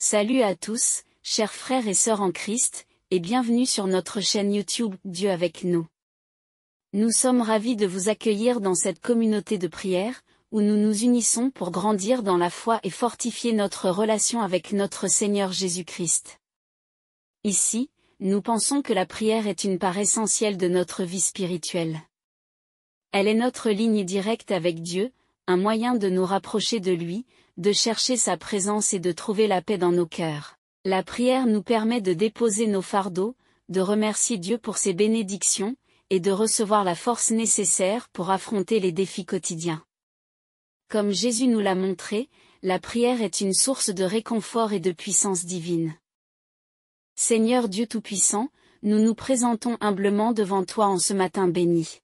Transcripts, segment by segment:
Salut à tous, chers frères et sœurs en Christ, et bienvenue sur notre chaîne YouTube Dieu avec nous. Nous sommes ravis de vous accueillir dans cette communauté de prière, où nous nous unissons pour grandir dans la foi et fortifier notre relation avec notre Seigneur Jésus-Christ. Ici, nous pensons que la prière est une part essentielle de notre vie spirituelle. Elle est notre ligne directe avec Dieu, un moyen de nous rapprocher de lui, de chercher sa présence et de trouver la paix dans nos cœurs. La prière nous permet de déposer nos fardeaux, de remercier Dieu pour ses bénédictions, et de recevoir la force nécessaire pour affronter les défis quotidiens. Comme Jésus nous l'a montré, la prière est une source de réconfort et de puissance divine. Seigneur Dieu Tout-Puissant, nous nous présentons humblement devant toi en ce matin béni.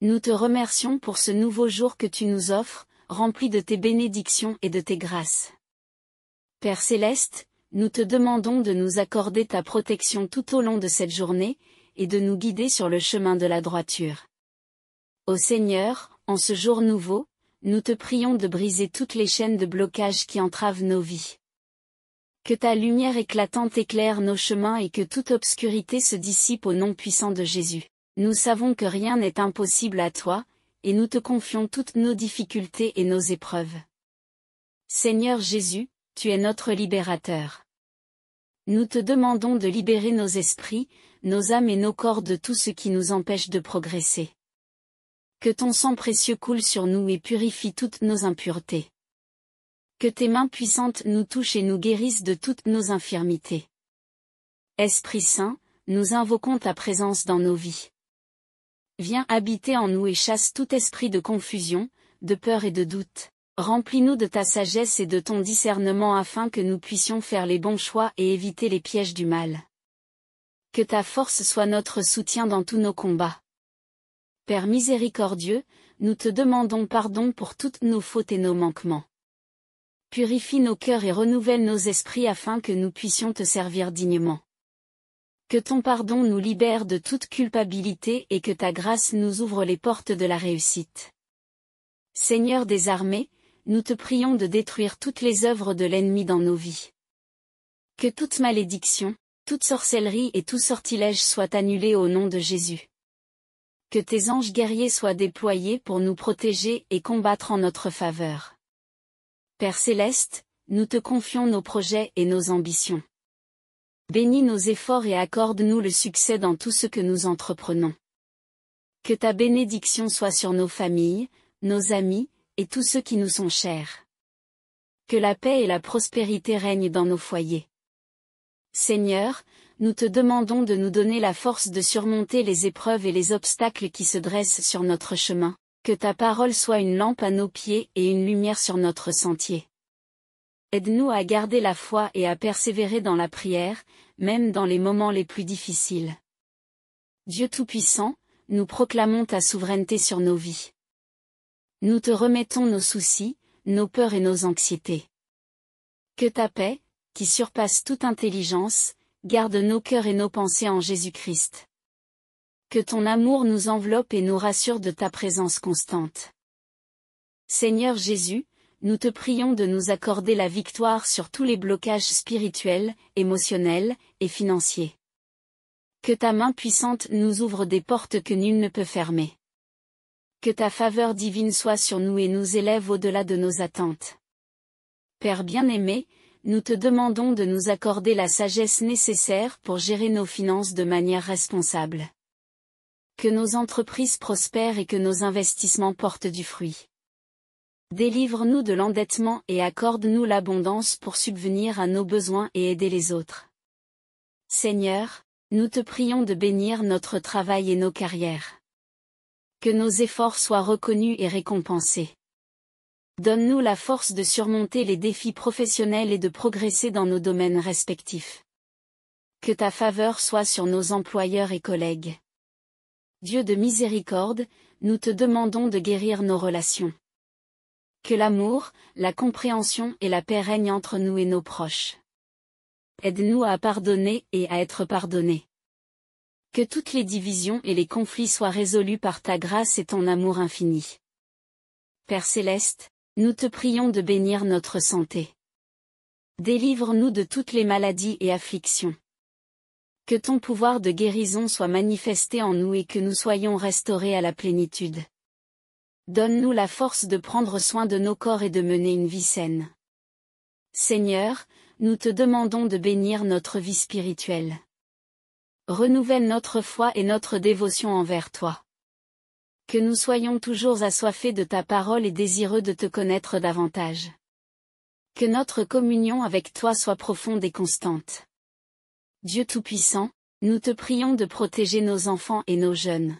Nous te remercions pour ce nouveau jour que tu nous offres, rempli de tes bénédictions et de tes grâces. Père Céleste, nous te demandons de nous accorder ta protection tout au long de cette journée, et de nous guider sur le chemin de la droiture. Ô Seigneur, en ce jour nouveau, nous te prions de briser toutes les chaînes de blocage qui entravent nos vies. Que ta lumière éclatante éclaire nos chemins et que toute obscurité se dissipe au nom puissant de Jésus. Nous savons que rien n'est impossible à toi, et nous te confions toutes nos difficultés et nos épreuves. Seigneur Jésus, tu es notre libérateur. Nous te demandons de libérer nos esprits, nos âmes et nos corps de tout ce qui nous empêche de progresser. Que ton sang précieux coule sur nous et purifie toutes nos impuretés. Que tes mains puissantes nous touchent et nous guérissent de toutes nos infirmités. Esprit Saint, nous invoquons ta présence dans nos vies. Viens habiter en nous et chasse tout esprit de confusion, de peur et de doute. Remplis-nous de ta sagesse et de ton discernement afin que nous puissions faire les bons choix et éviter les pièges du mal. Que ta force soit notre soutien dans tous nos combats. Père miséricordieux, nous te demandons pardon pour toutes nos fautes et nos manquements. Purifie nos cœurs et renouvelle nos esprits afin que nous puissions te servir dignement. Que ton pardon nous libère de toute culpabilité et que ta grâce nous ouvre les portes de la réussite. Seigneur des armées, nous te prions de détruire toutes les œuvres de l'ennemi dans nos vies. Que toute malédiction, toute sorcellerie et tout sortilège soient annulés au nom de Jésus. Que tes anges guerriers soient déployés pour nous protéger et combattre en notre faveur. Père Céleste, nous te confions nos projets et nos ambitions. Bénis nos efforts et accorde-nous le succès dans tout ce que nous entreprenons. Que ta bénédiction soit sur nos familles, nos amis, et tous ceux qui nous sont chers. Que la paix et la prospérité règnent dans nos foyers. Seigneur, nous te demandons de nous donner la force de surmonter les épreuves et les obstacles qui se dressent sur notre chemin. Que ta parole soit une lampe à nos pieds et une lumière sur notre sentier. Aide-nous à garder la foi et à persévérer dans la prière, même dans les moments les plus difficiles. Dieu Tout-Puissant, nous proclamons ta souveraineté sur nos vies. Nous te remettons nos soucis, nos peurs et nos anxiétés. Que ta paix, qui surpasse toute intelligence, garde nos cœurs et nos pensées en Jésus-Christ. Que ton amour nous enveloppe et nous rassure de ta présence constante. Seigneur Jésus, nous te prions de nous accorder la victoire sur tous les blocages spirituels, émotionnels et financiers. Que ta main puissante nous ouvre des portes que nul ne peut fermer. Que ta faveur divine soit sur nous et nous élève au-delà de nos attentes. Père bien-aimé, nous te demandons de nous accorder la sagesse nécessaire pour gérer nos finances de manière responsable. Que nos entreprises prospèrent et que nos investissements portent du fruit. Délivre-nous de l'endettement et accorde-nous l'abondance pour subvenir à nos besoins et aider les autres. Seigneur, nous te prions de bénir notre travail et nos carrières. Que nos efforts soient reconnus et récompensés. Donne-nous la force de surmonter les défis professionnels et de progresser dans nos domaines respectifs. Que ta faveur soit sur nos employeurs et collègues. Dieu de miséricorde, nous te demandons de guérir nos relations. Que l'amour, la compréhension et la paix règnent entre nous et nos proches. Aide-nous à pardonner et à être pardonnés. Que toutes les divisions et les conflits soient résolus par ta grâce et ton amour infini. Père Céleste, nous te prions de bénir notre santé. Délivre-nous de toutes les maladies et afflictions. Que ton pouvoir de guérison soit manifesté en nous et que nous soyons restaurés à la plénitude. Donne-nous la force de prendre soin de nos corps et de mener une vie saine. Seigneur, nous te demandons de bénir notre vie spirituelle. Renouvelle notre foi et notre dévotion envers toi. Que nous soyons toujours assoiffés de ta parole et désireux de te connaître davantage. Que notre communion avec toi soit profonde et constante. Dieu Tout-Puissant, nous te prions de protéger nos enfants et nos jeunes.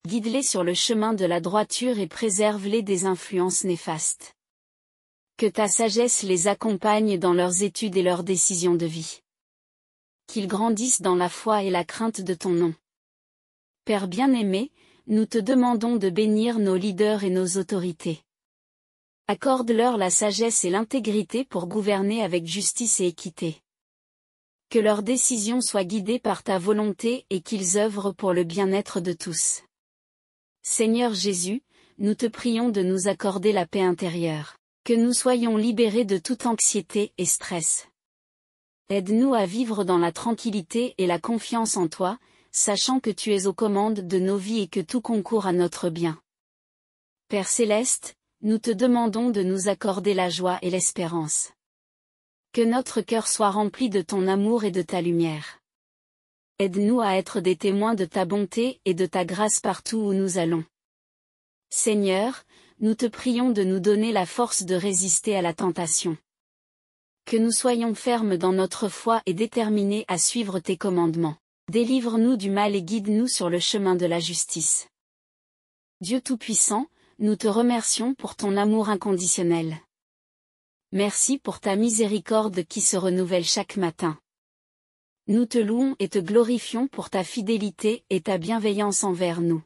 Guide-les sur le chemin de la droiture et préserve-les des influences néfastes. Que ta sagesse les accompagne dans leurs études et leurs décisions de vie. Qu'ils grandissent dans la foi et la crainte de ton nom. Père bien-aimé, nous te demandons de bénir nos leaders et nos autorités. Accorde-leur la sagesse et l'intégrité pour gouverner avec justice et équité. Que leurs décisions soient guidées par ta volonté et qu'ils œuvrent pour le bien-être de tous. Seigneur Jésus, nous te prions de nous accorder la paix intérieure. Que nous soyons libérés de toute anxiété et stress. Aide-nous à vivre dans la tranquillité et la confiance en toi, sachant que tu es aux commandes de nos vies et que tout concourt à notre bien. Père céleste, nous te demandons de nous accorder la joie et l'espérance. Que notre cœur soit rempli de ton amour et de ta lumière. Aide-nous à être des témoins de ta bonté et de ta grâce partout où nous allons. Seigneur, nous te prions de nous donner la force de résister à la tentation. Que nous soyons fermes dans notre foi et déterminés à suivre tes commandements. Délivre-nous du mal et guide-nous sur le chemin de la justice. Dieu Tout-Puissant, nous te remercions pour ton amour inconditionnel. Merci pour ta miséricorde qui se renouvelle chaque matin. Nous te louons et te glorifions pour ta fidélité et ta bienveillance envers nous.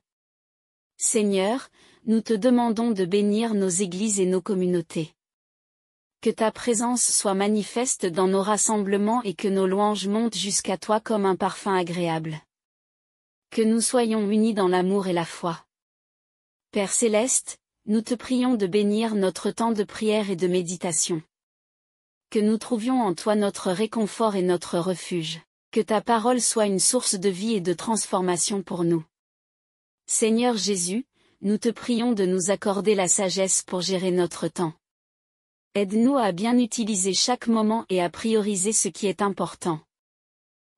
Seigneur, nous te demandons de bénir nos églises et nos communautés. Que ta présence soit manifeste dans nos rassemblements et que nos louanges montent jusqu'à toi comme un parfum agréable. Que nous soyons unis dans l'amour et la foi. Père céleste, nous te prions de bénir notre temps de prière et de méditation. Que nous trouvions en toi notre réconfort et notre refuge. Que ta parole soit une source de vie et de transformation pour nous. Seigneur Jésus, nous te prions de nous accorder la sagesse pour gérer notre temps. Aide-nous à bien utiliser chaque moment et à prioriser ce qui est important.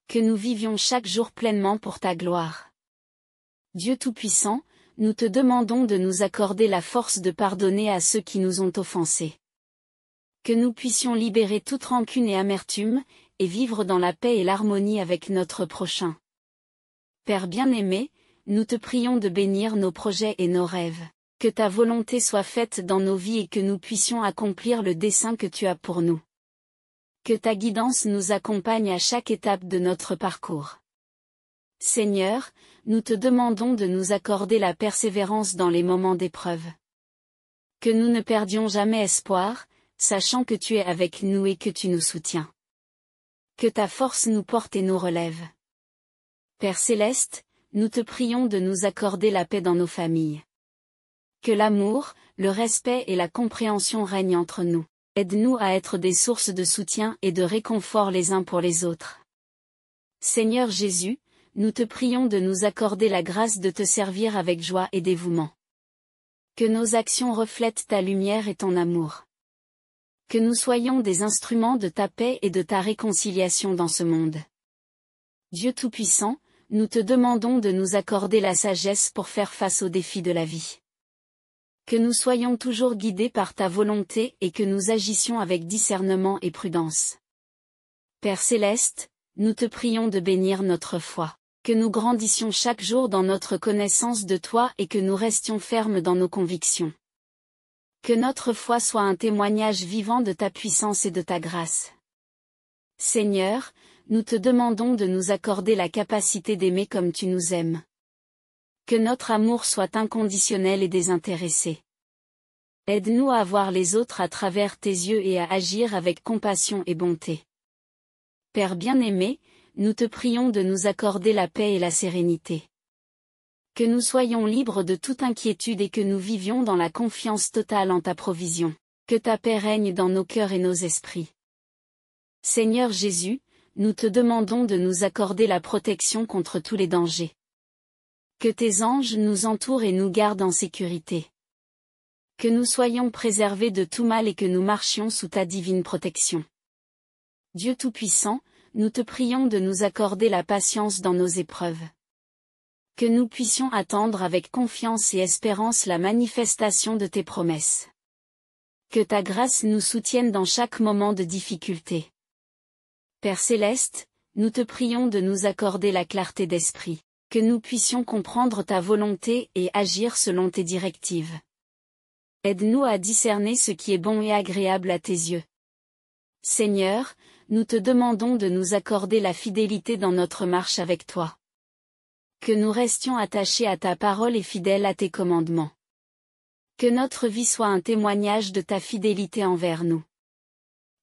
Que nous vivions chaque jour pleinement pour ta gloire. Dieu Tout-Puissant, nous te demandons de nous accorder la force de pardonner à ceux qui nous ont offensés. Que nous puissions libérer toute rancune et amertume, et vivre dans la paix et l'harmonie avec notre prochain. Père bien-aimé, nous te prions de bénir nos projets et nos rêves. Que ta volonté soit faite dans nos vies et que nous puissions accomplir le dessein que tu as pour nous. Que ta guidance nous accompagne à chaque étape de notre parcours. Seigneur, nous te demandons de nous accorder la persévérance dans les moments d'épreuve. Que nous ne perdions jamais espoir, sachant que tu es avec nous et que tu nous soutiens. Que ta force nous porte et nous relève. Père céleste, nous te prions de nous accorder la paix dans nos familles. Que l'amour, le respect et la compréhension règnent entre nous. Aide-nous à être des sources de soutien et de réconfort les uns pour les autres. Seigneur Jésus, nous te prions de nous accorder la grâce de te servir avec joie et dévouement. Que nos actions reflètent ta lumière et ton amour. Que nous soyons des instruments de ta paix et de ta réconciliation dans ce monde. Dieu Tout-Puissant, nous te demandons de nous accorder la sagesse pour faire face aux défis de la vie. Que nous soyons toujours guidés par ta volonté et que nous agissions avec discernement et prudence. Père céleste, nous te prions de bénir notre foi. Que nous grandissions chaque jour dans notre connaissance de toi et que nous restions fermes dans nos convictions. Que notre foi soit un témoignage vivant de ta puissance et de ta grâce. Seigneur, nous te demandons de nous accorder la capacité d'aimer comme tu nous aimes. Que notre amour soit inconditionnel et désintéressé. Aide-nous à voir les autres à travers tes yeux et à agir avec compassion et bonté. Père bien-aimé, nous te prions de nous accorder la paix et la sérénité. Que nous soyons libres de toute inquiétude et que nous vivions dans la confiance totale en ta provision. Que ta paix règne dans nos cœurs et nos esprits. Seigneur Jésus, nous te demandons de nous accorder la protection contre tous les dangers. Que tes anges nous entourent et nous gardent en sécurité. Que nous soyons préservés de tout mal et que nous marchions sous ta divine protection. Dieu Tout-Puissant, nous te prions de nous accorder la patience dans nos épreuves. Que nous puissions attendre avec confiance et espérance la manifestation de tes promesses. Que ta grâce nous soutienne dans chaque moment de difficulté. Père Céleste, nous te prions de nous accorder la clarté d'esprit, que nous puissions comprendre ta volonté et agir selon tes directives. Aide-nous à discerner ce qui est bon et agréable à tes yeux. Seigneur, nous te demandons de nous accorder la fidélité dans notre marche avec toi. Que nous restions attachés à ta parole et fidèles à tes commandements. Que notre vie soit un témoignage de ta fidélité envers nous.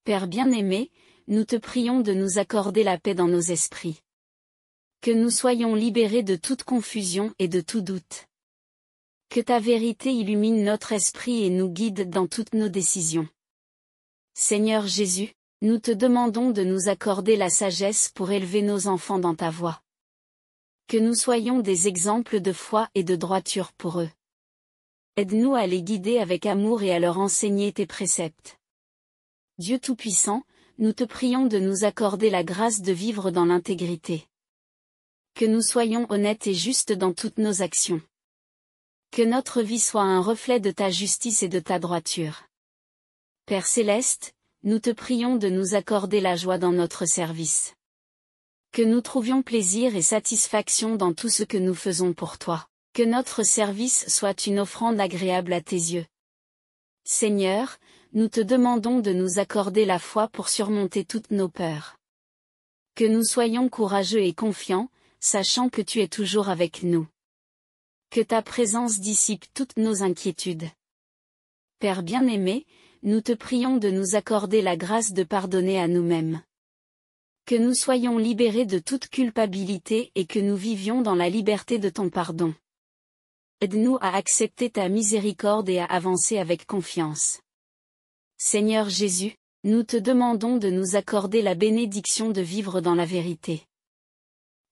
Père bien-aimé, nous te prions de nous accorder la paix dans nos esprits. Que nous soyons libérés de toute confusion et de tout doute. Que ta vérité illumine notre esprit et nous guide dans toutes nos décisions. Seigneur Jésus, nous te demandons de nous accorder la sagesse pour élever nos enfants dans ta voie. Que nous soyons des exemples de foi et de droiture pour eux. Aide-nous à les guider avec amour et à leur enseigner tes préceptes. Dieu Tout-Puissant, nous te prions de nous accorder la grâce de vivre dans l'intégrité. Que nous soyons honnêtes et justes dans toutes nos actions. Que notre vie soit un reflet de ta justice et de ta droiture. Père Céleste, nous te prions de nous accorder la joie dans notre service. Que nous trouvions plaisir et satisfaction dans tout ce que nous faisons pour toi. Que notre service soit une offrande agréable à tes yeux. Seigneur, nous te demandons de nous accorder la foi pour surmonter toutes nos peurs. Que nous soyons courageux et confiants, sachant que tu es toujours avec nous. Que ta présence dissipe toutes nos inquiétudes. Père bien-aimé, nous te prions de nous accorder la grâce de pardonner à nous-mêmes. Que nous soyons libérés de toute culpabilité et que nous vivions dans la liberté de ton pardon. Aide-nous à accepter ta miséricorde et à avancer avec confiance. Seigneur Jésus, nous te demandons de nous accorder la bénédiction de vivre dans la vérité.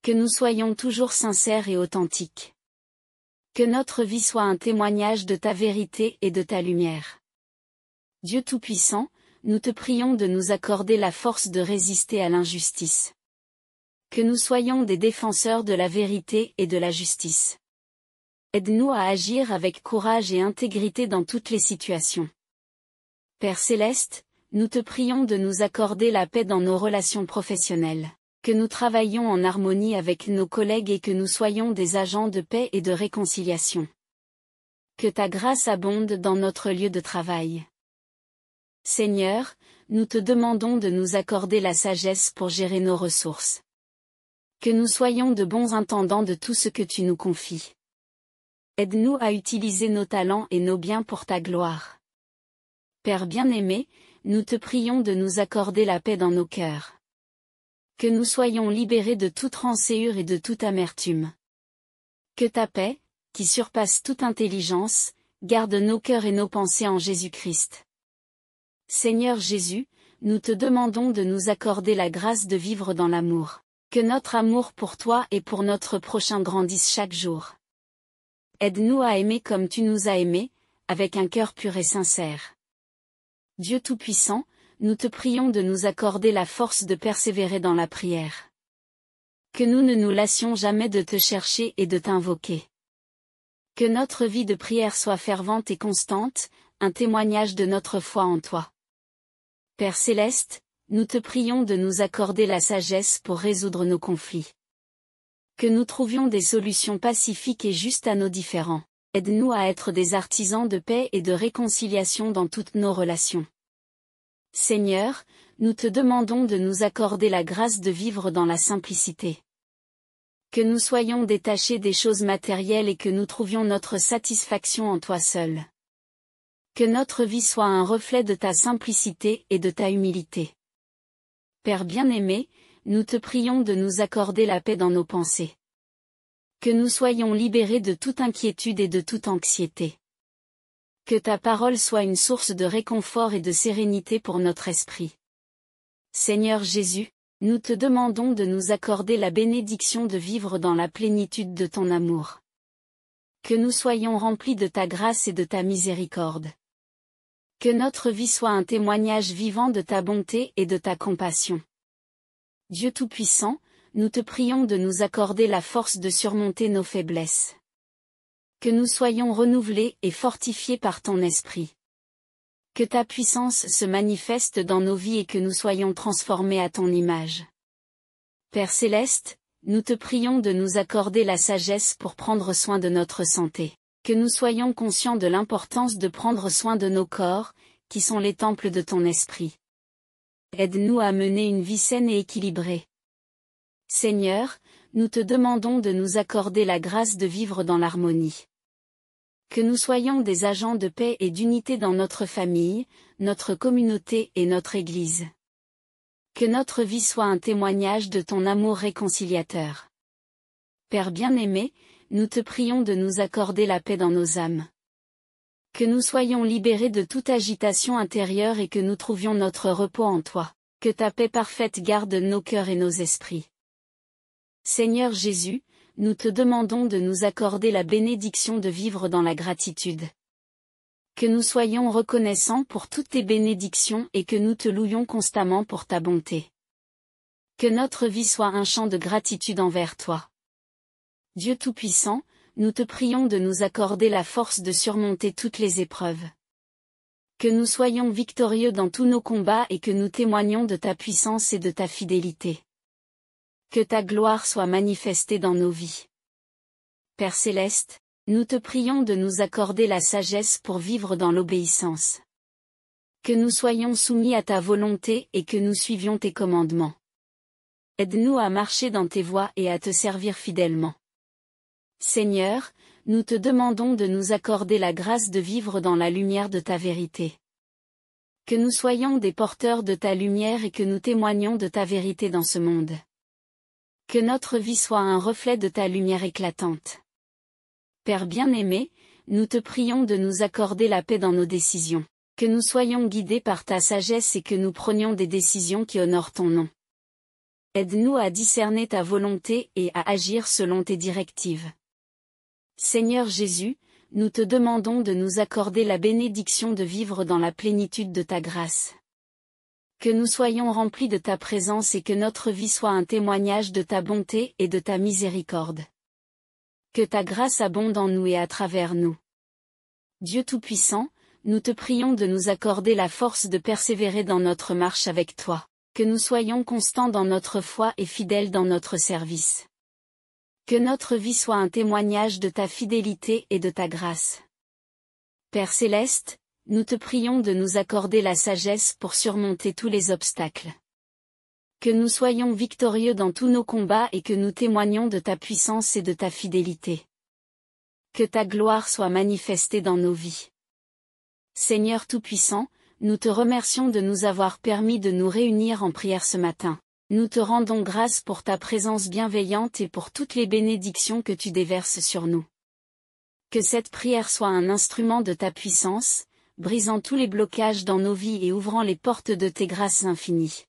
Que nous soyons toujours sincères et authentiques. Que notre vie soit un témoignage de ta vérité et de ta lumière. Dieu Tout-Puissant, nous te prions de nous accorder la force de résister à l'injustice. Que nous soyons des défenseurs de la vérité et de la justice. Aide-nous à agir avec courage et intégrité dans toutes les situations. Père Céleste, nous te prions de nous accorder la paix dans nos relations professionnelles. Que nous travaillions en harmonie avec nos collègues et que nous soyons des agents de paix et de réconciliation. Que ta grâce abonde dans notre lieu de travail. Seigneur, nous te demandons de nous accorder la sagesse pour gérer nos ressources. Que nous soyons de bons intendants de tout ce que tu nous confies. Aide-nous à utiliser nos talents et nos biens pour ta gloire. Père bien-aimé, nous te prions de nous accorder la paix dans nos cœurs. Que nous soyons libérés de toute rancœur et de toute amertume. Que ta paix, qui surpasse toute intelligence, garde nos cœurs et nos pensées en Jésus-Christ. Seigneur Jésus, nous te demandons de nous accorder la grâce de vivre dans l'amour. Que notre amour pour toi et pour notre prochain grandisse chaque jour. Aide-nous à aimer comme tu nous as aimés, avec un cœur pur et sincère. Dieu Tout-Puissant, nous te prions de nous accorder la force de persévérer dans la prière. Que nous ne nous lassions jamais de te chercher et de t'invoquer. Que notre vie de prière soit fervente et constante, un témoignage de notre foi en toi. Père Céleste, nous te prions de nous accorder la sagesse pour résoudre nos conflits. Que nous trouvions des solutions pacifiques et justes à nos différends. Aide-nous à être des artisans de paix et de réconciliation dans toutes nos relations. Seigneur, nous te demandons de nous accorder la grâce de vivre dans la simplicité. Que nous soyons détachés des choses matérielles et que nous trouvions notre satisfaction en toi seul. Que notre vie soit un reflet de ta simplicité et de ta humilité. Père bien-aimé, nous te prions de nous accorder la paix dans nos pensées. Que nous soyons libérés de toute inquiétude et de toute anxiété. Que ta parole soit une source de réconfort et de sérénité pour notre esprit. Seigneur Jésus, nous te demandons de nous accorder la bénédiction de vivre dans la plénitude de ton amour. Que nous soyons remplis de ta grâce et de ta miséricorde. Que notre vie soit un témoignage vivant de ta bonté et de ta compassion. Dieu Tout-Puissant, nous te prions de nous accorder la force de surmonter nos faiblesses. Que nous soyons renouvelés et fortifiés par ton esprit. Que ta puissance se manifeste dans nos vies et que nous soyons transformés à ton image. Père Céleste, nous te prions de nous accorder la sagesse pour prendre soin de notre santé. Que nous soyons conscients de l'importance de prendre soin de nos corps, qui sont les temples de ton esprit. Aide-nous à mener une vie saine et équilibrée. Seigneur, nous te demandons de nous accorder la grâce de vivre dans l'harmonie. Que nous soyons des agents de paix et d'unité dans notre famille, notre communauté et notre Église. Que notre vie soit un témoignage de ton amour réconciliateur. Père bien-aimé, nous te prions de nous accorder la paix dans nos âmes. Que nous soyons libérés de toute agitation intérieure et que nous trouvions notre repos en toi. Que ta paix parfaite garde nos cœurs et nos esprits. Seigneur Jésus, nous te demandons de nous accorder la bénédiction de vivre dans la gratitude. Que nous soyons reconnaissants pour toutes tes bénédictions et que nous te louions constamment pour ta bonté. Que notre vie soit un chant de gratitude envers toi. Dieu Tout-Puissant, nous te prions de nous accorder la force de surmonter toutes les épreuves. Que nous soyons victorieux dans tous nos combats et que nous témoignions de ta puissance et de ta fidélité. Que ta gloire soit manifestée dans nos vies. Père Céleste, nous te prions de nous accorder la sagesse pour vivre dans l'obéissance. Que nous soyons soumis à ta volonté et que nous suivions tes commandements. Aide-nous à marcher dans tes voies et à te servir fidèlement. Seigneur, nous te demandons de nous accorder la grâce de vivre dans la lumière de ta vérité. Que nous soyons des porteurs de ta lumière et que nous témoignions de ta vérité dans ce monde. Que notre vie soit un reflet de ta lumière éclatante. Père bien-aimé, nous te prions de nous accorder la paix dans nos décisions. Que nous soyons guidés par ta sagesse et que nous prenions des décisions qui honorent ton nom. Aide-nous à discerner ta volonté et à agir selon tes directives. Seigneur Jésus, nous te demandons de nous accorder la bénédiction de vivre dans la plénitude de ta grâce. Que nous soyons remplis de ta présence et que notre vie soit un témoignage de ta bonté et de ta miséricorde. Que ta grâce abonde en nous et à travers nous. Dieu Tout-Puissant, nous te prions de nous accorder la force de persévérer dans notre marche avec toi. Que nous soyons constants dans notre foi et fidèles dans notre service. Que notre vie soit un témoignage de ta fidélité et de ta grâce. Père Céleste, nous te prions de nous accorder la sagesse pour surmonter tous les obstacles. Que nous soyons victorieux dans tous nos combats et que nous témoignions de ta puissance et de ta fidélité. Que ta gloire soit manifestée dans nos vies. Seigneur Tout-Puissant, nous te remercions de nous avoir permis de nous réunir en prière ce matin. Nous te rendons grâce pour ta présence bienveillante et pour toutes les bénédictions que tu déverses sur nous. Que cette prière soit un instrument de ta puissance, brisant tous les blocages dans nos vies et ouvrant les portes de tes grâces infinies.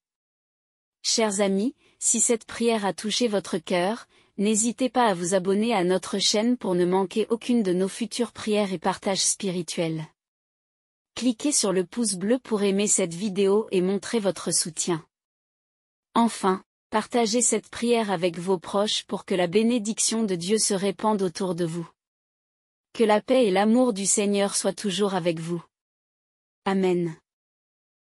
Chers amis, si cette prière a touché votre cœur, n'hésitez pas à vous abonner à notre chaîne pour ne manquer aucune de nos futures prières et partages spirituels. Cliquez sur le pouce bleu pour aimer cette vidéo et montrer votre soutien. Enfin, partagez cette prière avec vos proches pour que la bénédiction de Dieu se répande autour de vous. Que la paix et l'amour du Seigneur soient toujours avec vous. Amen.